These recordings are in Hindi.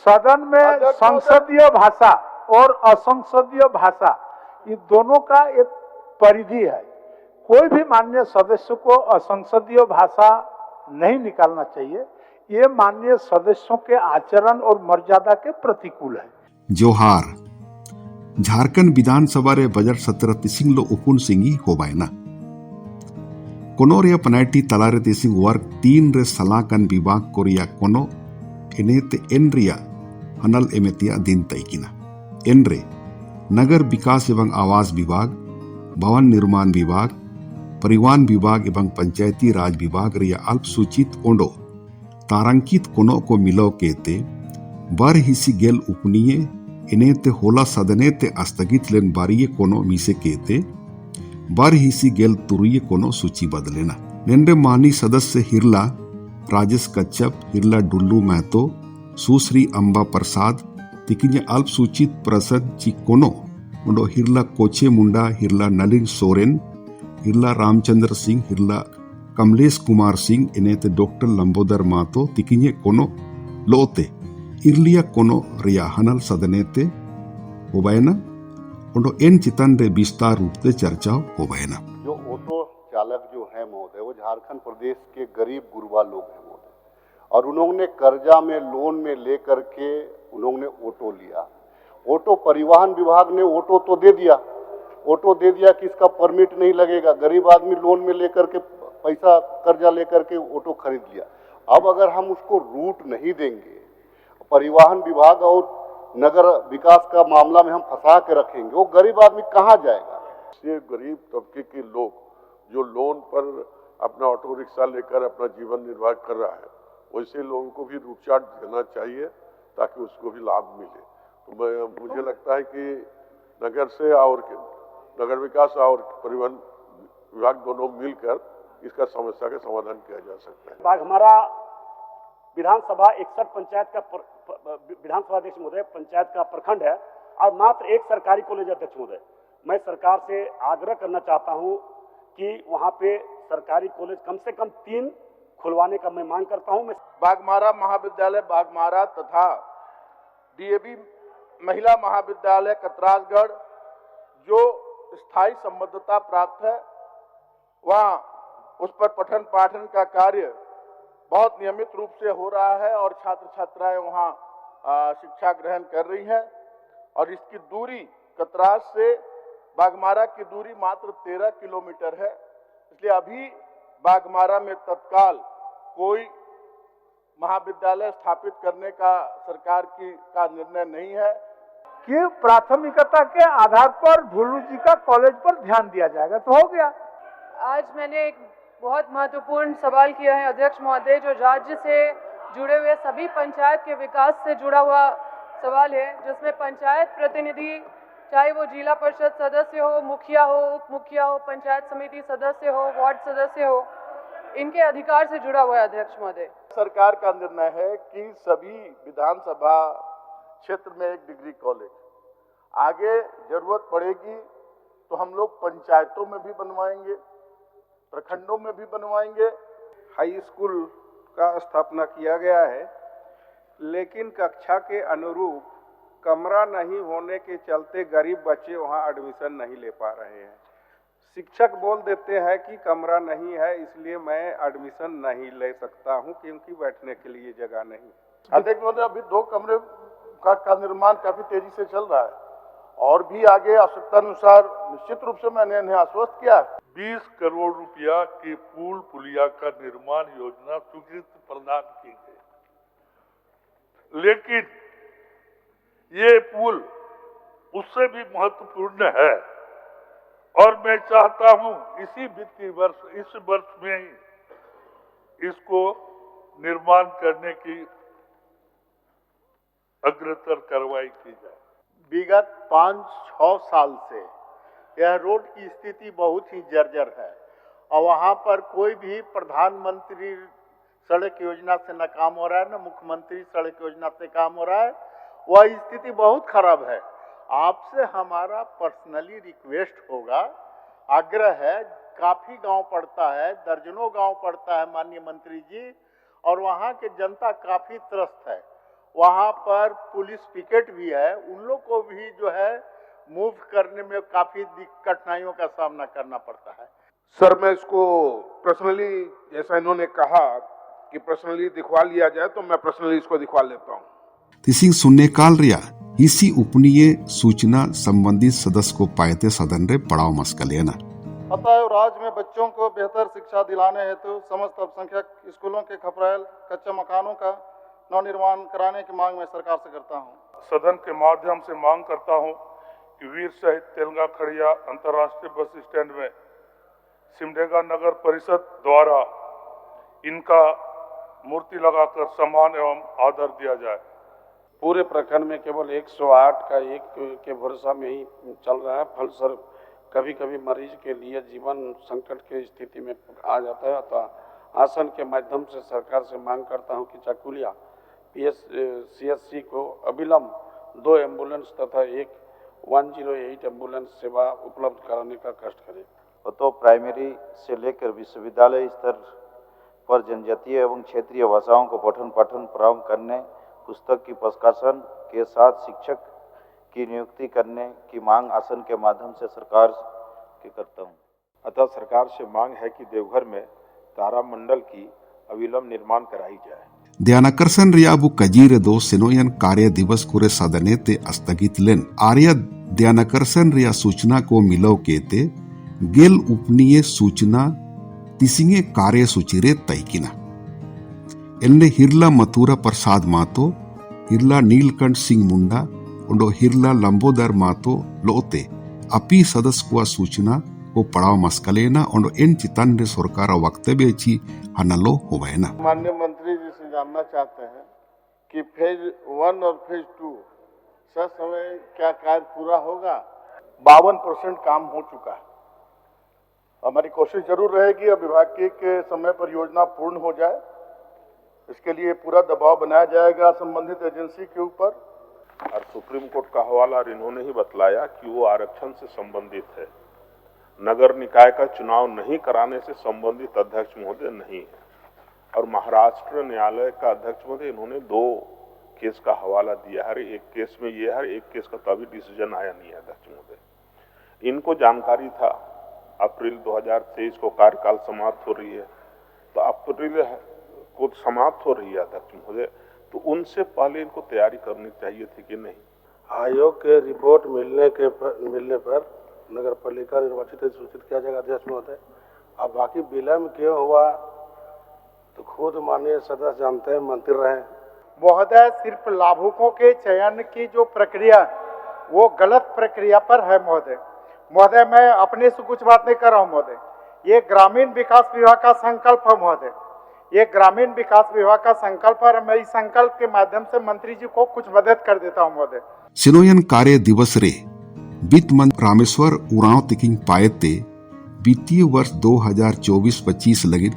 सदन में संसदीय भाषा और असंसदीय भाषा ये दोनों का एक परिधि है। कोई भी माननीय सदस्य को असंसदीय भाषा नहीं निकालना चाहिए। ये माननीय सदस्यों के आचरण और मर्यादा के प्रतिकूल है। जोहार झारखंड विधानसभा रे बजट सत्र तिसिंग लो उपुन सिंगी होबायना कोनो रे पनाटी तलारे तिसिंग वर्ग 3 रे सलाकन विभाग कोरिया कोनो एनेते एनरिया हनल एमेतिया दिन तैकिना एनरे नगर विकास एवं आवास विभाग, भवन निर्माण विभाग, परिवहन विभाग एवं पंचायती राज विभाग रिया अल्पसूचित ओंडो तारांकित कोनो को मिलो केते बर हिसी गेल उपनीय इनेते होला सदनेते अस्तगित लेन बारिये कोनो मिसे केते बर हिसी गेल तुरिये कोनो सूची बदलेना नेंडे मानी सदस्य हिरला राजेश कच्छप, हिरला डुल्लू महतो, सुश्री अंबा प्रसाद तिकिन्य अल्पसूचित प्रसद ची कोनो उंडो हिरला कोचे मुंडा, हिरला नलिन सोरेन, हिरला रामचंद्र सिंह, हिरला कमलेश कुमार सिंह इनेते डॉक्टर लंबोदर मातो तिकिन्य कोनो लोते इरलिया कोनो रिया हनल सदनेते होबायना उंडो एन चितन रे विस्तार रूप से चर्चा होबायना। जो ऑटो चालक जो है महोदय वो झारखंड प्रदेश के गरीब गुरबा लोग हैं महोदय, और उन्होंने कर्जा में लोन में लेकर के उन्होंने ऑटो लिया। ऑटो परिवहन विभाग ने ऑटो तो दे दिया कि इसका परमिट नहीं लगेगा। गरीब आदमी लोन में लेकर के पैसा कर्जा लेकर के ऑटो खरीद लिया। अब अगर हम उसको रूट नहीं देंगे, परिवहन विभाग और नगर विकास का मामला में हम फंसा के रखेंगे, वो गरीब आदमी कहाँ जाएगा। ये गरीब तबके के लोग जो लोन पर अपना ऑटो रिक्शा लेकर अपना जीवन निर्वाह कर रहा है, वैसे लोगों को भी रूट चार्ट देना चाहिए ताकि उसको भी लाभ मिले। तो मुझे लगता है कि नगर से और नगर विकास और परिवहन विभाग दोनों मिलकर इसका समस्या का समाधान किया जा सकता है। बाघमारा विधानसभा 61 पंचायत का विधानसभा अध्यक्ष महोदय पंचायत का प्रखंड है और मात्र एक सरकारी कॉलेज अध्यक्ष महोदय। मैं सरकार से आग्रह करना चाहता हूं कि वहां पे सरकारी कॉलेज कम से कम 3 खुलवाने का मैं मांग करता हूं। बाघमारा महाविद्यालय बाघमारा तथा डीएवी महिला महाविद्यालय कतराजगढ़ जो स्थायी संबद्धता प्राप्त है, वहाँ उस पर पठन पाठन का कार्य बहुत नियमित रूप से हो रहा है और छात्र छात्राएं वहाँ शिक्षा ग्रहण कर रही हैं। और इसकी दूरी कतराज से बाघमारा की दूरी मात्र 13 किलोमीटर है। इसलिए अभी बाघमारा में तत्काल कोई महाविद्यालय स्थापित करने का सरकार का निर्णय नहीं है कि प्राथमिकता के आधार पर ढुल्लू जी का कॉलेज पर ध्यान दिया जाएगा तो हो गया। आज मैंने एक बहुत महत्वपूर्ण सवाल किया है अध्यक्ष महोदय, जो राज्य से जुड़े हुए सभी पंचायत के विकास से जुड़ा हुआ सवाल है, जिसमें पंचायत प्रतिनिधि चाहे वो जिला परिषद सदस्य हो, मुखिया हो, उप मुखिया हो, पंचायत समिति सदस्य हो, वार्ड सदस्य हो, इनके अधिकार से जुड़ा हुआ है अध्यक्ष महोदय। सरकार का निर्णय है कि सभी विधानसभा क्षेत्र में एक डिग्री कॉलेज, आगे जरूरत पड़ेगी तो हम लोग पंचायतों में भी बनवाएंगे, प्रखंडों में भी बनवाएंगे। हाई स्कूल का स्थापना किया गया है, लेकिन कक्षा के अनुरूप कमरा नहीं होने के चलते गरीब बच्चे वहां एडमिशन नहीं ले पा रहे हैं। शिक्षक बोल देते हैं कि कमरा नहीं है, इसलिए मैं एडमिशन नहीं ले सकता हूं क्योंकि बैठने के लिए जगह नहीं। अध्यक्ष महोदय, अभी 2 कमरे का निर्माण काफी तेजी से चल रहा है और भी आगे आवश्यकता अनुसार निश्चित रूप से मैंने इन्हें आश्वस्त किया है। 20 करोड़ रुपया की पुल पुलिया का निर्माण योजना स्वीकृति प्रदान की गई, लेकिन ये पुल उससे भी महत्वपूर्ण है और मैं चाहता हूं इसी वित्तीय वर्ष, इस वर्ष में ही इसको निर्माण करने की अग्रतर कार्रवाई की जाए। विगत 5-6 साल से यह रोड की स्थिति बहुत ही जर्जर है और वहाँ पर कोई भी प्रधानमंत्री सड़क योजना से न काम हो रहा है, न मुख्यमंत्री सड़क योजना से काम हो रहा है। वह स्थिति बहुत खराब है। आपसे हमारा पर्सनली रिक्वेस्ट होगा, आग्रह है, काफी गांव पड़ता है, दर्जनों गांव पड़ता है माननीय मंत्री जी, और वहाँ की जनता काफी त्रस्त है। वहाँ पर पुलिस पिकेट भी है, उन लोग को भी जो है मूव करने में काफी कठिनाइयों का सामना करना पड़ता है। सर मैं इसको पर्सनली, जैसा इन्होंने कहा कि पर्सनली दिखवा लिया जाए, तो मैं पर्सनली इसको दिखवा लेता हूँ। तिसिंग शून्यकाल रिया हिसी उपनीय सूचना संबंधित सदस्य को पायते सदन रे पड़ाव मस्कलेना। अतः राज्य में बच्चों को बेहतर शिक्षा दिलाने हेतु समस्त अल्पसंख्यक स्कूलों के खपरेल कच्चे मकानों का नवनिर्माण कराने की मांग मैं सरकार से करता हूँ। सदन के माध्यम से मांग करता हूँ कि वीर शहीद तेलंगा खड़िया अंतर्राष्ट्रीय बस स्टैंड में सिमडेगा नगर परिषद द्वारा इनका मूर्ति लगाकर सम्मान एवं आदर दिया जाए। पूरे प्रखंड में केवल 108 का एक के भरोसा में ही चल रहा है। फलस्वरूप कभी कभी मरीज के लिए जीवन संकट की स्थिति में आ जाता है। अतः आसन के माध्यम से सरकार से मांग करता हूं कि चाकुलिया CSC को अविलंब 2 एम्बुलेंस तथा एक 108 एम्बुलेंस सेवा उपलब्ध कराने का कष्ट करें। तो प्राइमरी से लेकर विश्वविद्यालय स्तर पर जनजातीय एवं क्षेत्रीय भाषाओं को पठन पाठन प्रारंभ करने, पुस्तक की प्रकाशन के साथ शिक्षक की नियुक्ति करने की मांग आसन के माध्यम से सरकार के करता हूँ। अतः सरकार से मांग है कि देवघर में तारामंडल की अविलंब निर्माण कराई जाए। ध्यानाकर्षण रियाबु कजीरे दो सिनोयन कार्य दिवस कुरे सदने ते स्थगित लेन आर्य ध्यानाकर्षण रिया सूचना को मिलो केते गेल उपनीय सूचना तिसिंगे कार्य सूचिरे तैकिना एल्ले हिरला मथुरा प्रसाद मातो, हिरला नीलकंठ सिंह मुंडा उंडो हिरला लंबोदर मातो लोते अपी सदस्य को सूचना को पड़ाव मस्कलेना उंडो इन चितान रे सरकार वक्तव्य ची हनलो होवेना। माननीय मंत्री जी से जानना चाहते हैं कि फेज 1 और फेज 2 समय क्या कार्य पूरा होगा? 52% काम हो चुका है। हमारी कोशिश जरूर रहेगी अब विभाग के समय पर योजना पूर्ण हो जाए। इसके लिए पूरा दबाव बनाया जाएगा संबंधित एजेंसी के ऊपर। और सुप्रीम कोर्ट का हवाला इन्होंने ही बतलाया कि वो आरक्षण से संबंधित है, नगर निकाय का चुनाव नहीं कराने से संबंधित अध्यक्ष महोदय नहीं है। और महाराष्ट्र न्यायालय का अध्यक्ष महोदय इन्होंने 2 केस का हवाला दिया है। एक केस में ये है, एक केस का तो अभी डिसीजन आया नहीं है अध्यक्ष महोदय। इनको जानकारी था अप्रैल 2023 को कार्यकाल समाप्त हो रही है, तो अप्रैल को समाप्त हो रही है अध्यक्ष महोदय, तो उनसे पहले इनको तैयारी करनी चाहिए थी कि नहीं? आयोग के रिपोर्ट मिलने पर नगर पालिका निर्वाचित सूचित किया जाएगा अध्यक्ष महोदय। अब बाकी विलम्ब क्यों हुआ तो खुद माननीय सदस्य जानते हैं, मंत्री रहे महोदय। सिर्फ लाभुकों के चयन की जो प्रक्रिया वो गलत प्रक्रिया पर है महोदय। महोदय मैं अपने से कुछ बात नहीं कर रहा हूँ महोदय, ये ग्रामीण विकास विभाग का संकल्प है महोदय, ये ग्रामीण विकास विभाग का संकल्प है। मैं इस संकल्प के माध्यम से मंत्री जी को कुछ मदद कर देता हूँ महोदय। सिनोयन कार्य दिवस रे वित्त मंत्री रामेश्वर उरांव तिकिंग पायते वित्तीय वर्ष 2024-25 लगी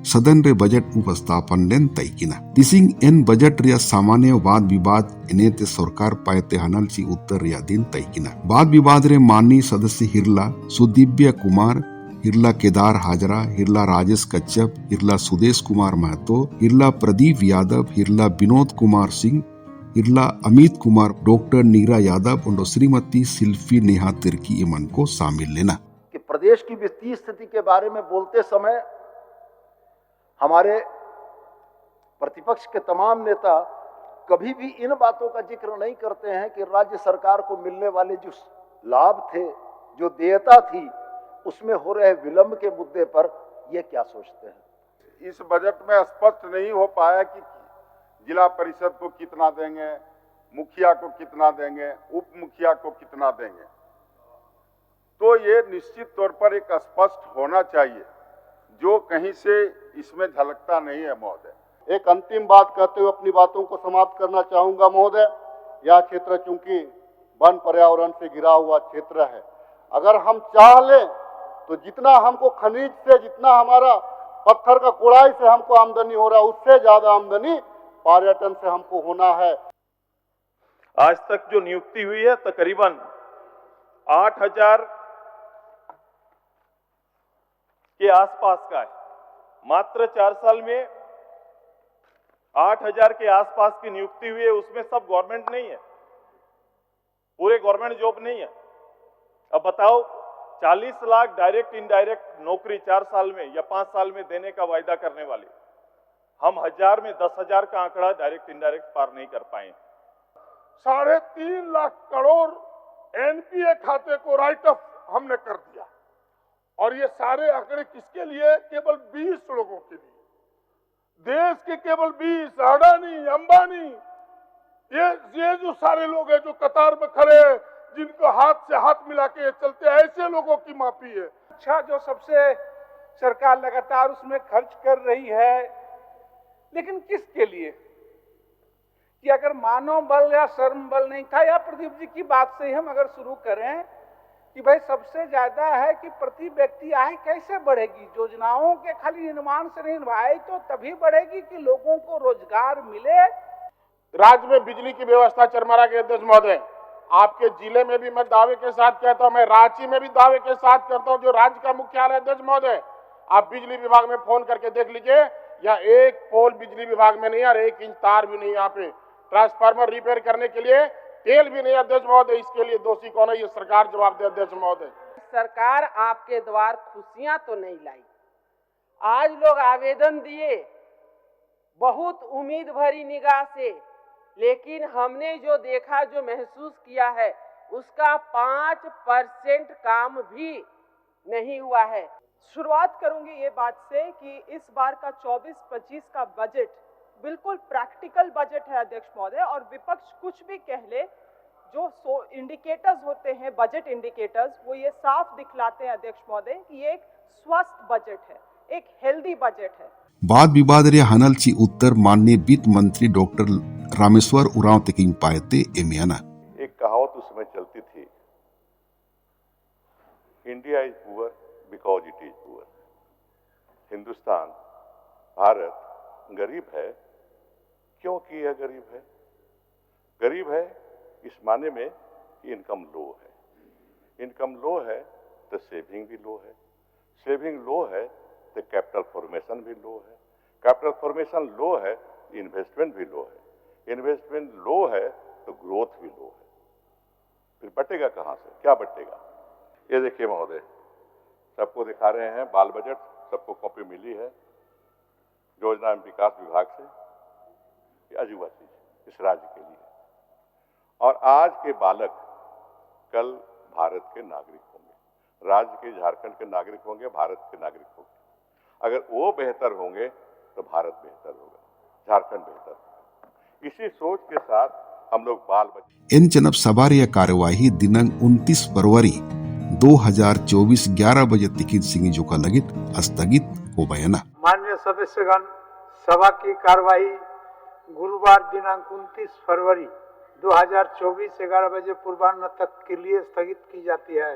सदन रे बजट उपस्थापन लेन तैकिना तिसिंग एन बजट रिया सामान्य वाद विवाद इनेते सरकार पायते हनल ची उत्तर रिया दिन तैकिना वाद विवाद रे माननीय सदस्य हिरला सुदिव्य कुमार, हिरला केदार हाजरा, हिरला राजेश कच्छप, हिरला सुदेश कुमार महतो, हिरला प्रदीप यादव, हिरला विनोद कुमार सिंह, हिरला अमित कुमार, डॉक्टर नीरा यादव और श्रीमती शिल्पी नेहा तिर्की इमन को शामिल लेना। कि प्रदेश की वित्तीय स्थिति के बारे में बोलते समय हमारे प्रतिपक्ष के तमाम नेता कभी भी इन बातों का जिक्र नहीं करते हैं कि राज्य सरकार को मिलने वाले जो लाभ थे, जो देयता थी, उसमें हो रहे विलंब के मुद्दे पर ये क्या सोचते हैं? इस बजट में स्पष्ट नहीं हो पाया कि जिला परिषद को कितना देंगे, मुखिया को कितना देंगे, उप मुखिया को कितना देंगे। तो ये निश्चित तौर पर एक स्पष्ट होना चाहिए, जो कहीं से इसमें झलकता नहीं है महोदय। एक अंतिम बात कहते हुए अपनी बातों को समाप्त करना चाहूंगा महोदय। यह क्षेत्र चूंकि वन पर्यावरण से घिरा हुआ क्षेत्र है, अगर हम चाह लें तो जितना हमको खनिज से, जितना हमारा पत्थर का कोड़ाई से हमको आमदनी हो रहा है, उससे ज्यादा आमदनी पर्यटन से हमको होना है। आज तक जो नियुक्ति हुई है तकरीबन के आसपास का है। मात्र 4 साल में 8,000 के आसपास की नियुक्ति हुई है, उसमें सब गवर्नमेंट नहीं है, पूरे गवर्नमेंट जॉब नहीं है। अब बताओ 40 लाख डायरेक्ट इनडायरेक्ट नौकरी 4 साल में या 5 साल में देने का वायदा करने वाले, हम 1000 में 10,000 का आंकड़ा डायरेक्ट इनडायरेक्ट पार नहीं कर पाए। 3.5 लाख करोड़ एनपीए खाते को राइट ऑफ हमने कर दिया, और ये सारे आंकड़े किसके लिए? केवल 20 लोगों के लिए। देश के केवल 20, अडानी, अंबानी, ये जो सारे लोग हैं जो कतार में खड़े हैं, जिनको हाथ से हाथ मिला के चलते हैं, ऐसे लोगों की माफी है। अच्छा, जो सबसे सरकार लगातार उसमें खर्च कर रही है, लेकिन किसके लिए? कि अगर मानव बल या श्रम बल नहीं था, या प्रदीप जी की बात से हम अगर शुरू करें कि भाई सबसे ज्यादा है कि प्रति व्यक्ति आय कैसे बढ़ेगी? योजनाओं के खाली निर्माण से नहीं, आय तो तभी बढ़ेगी कि लोगों को रोजगार मिले। राज्य में बिजली की व्यवस्था चरमरा के अध्यक्ष महोदय, आपके जिले में भी मैं दावे के साथ कहता हूं, मैं रांची में भी दावे के साथ कहता हूं, जो राज्य का मुख्यालय अध्यक्ष महोदय, आप बिजली विभाग में फोन करके देख लीजिए, या एक पोल बिजली विभाग में नहीं और 1 इंच तार भी नहीं। यहाँ पे ट्रांसफार्मर रिपेयर करने के लिए तेल भी नहीं अध्यक्ष महोदय। इसके लिए दोषी कौन है? ये सरकार जवाब दे अध्यक्ष महोदय। सरकार आपके द्वार खुशियां तो नहीं लाई। आज लोग आवेदन दिए बहुत उम्मीद भरी निगाह से, लेकिन हमने जो देखा, जो महसूस किया है, उसका 5% काम भी नहीं हुआ है। शुरुआत करूंगी ये बात से कि इस बार का 24-25 का बजट बिल्कुल प्रैक्टिकल बजट है अध्यक्ष महोदय, और विपक्ष कुछ भी कह ले, जो इंडिकेटर्स होते हैं, बजट इंडिकेटर्स, वो ये साफ दिखलाते हैं अध्यक्ष महोदय कि ये एक स्वस्थ बजट है, एक हेल्दी बजट है। वाद विवाद रे हनलची उत्तर माननीय वित्त मंत्री डॉक्टर रामेश्वर उरांव तकिंग पायते एमियाना। एक कहावत उस समय चलती थी, India is poor because it is poor. Hindustan, Bharat गरीब है क्योंकि यह गरीब है। गरीब है इस माने में कि इनकम लो है। इनकम लो है तो सेविंग भी लो है। सेविंग लो है तो कैपिटल फॉर्मेशन भी लो है। कैपिटल फॉर्मेशन लो है तो इन्वेस्टमेंट भी लो है। इन्वेस्टमेंट लो है तो ग्रोथ भी लो है। फिर बटेगा कहाँ से? क्या बटेगा? ये देखिए महोदय, सबको दिखा रहे हैं बाल बजट, सबको कॉपी मिली है योजना एवं विकास विभाग से। ये अजूबा चीज इस राज्य के लिए। और आज के बालक कल भारत के नागरिक होंगे, राज्य के झारखंड के नागरिक होंगे, भारत के नागरिक होंगे। अगर वो बेहतर होंगे तो भारत बेहतर होगा, झारखंड बेहतर होगा। इसी सोच के साथ हम लोग बाल बच्चे इन जनब सभारीय कार्यवाही दिनांक 29 फरवरी 2024 11 बजे तिकित सिंह जो का लगित स्थगित हो बयाना। माननीय सदस्यगण, सभा की कार्यवाही गुरुवार दिनांक 29 फरवरी 2024 11 बजे पूर्वाह्न तक के लिए स्थगित की जाती है।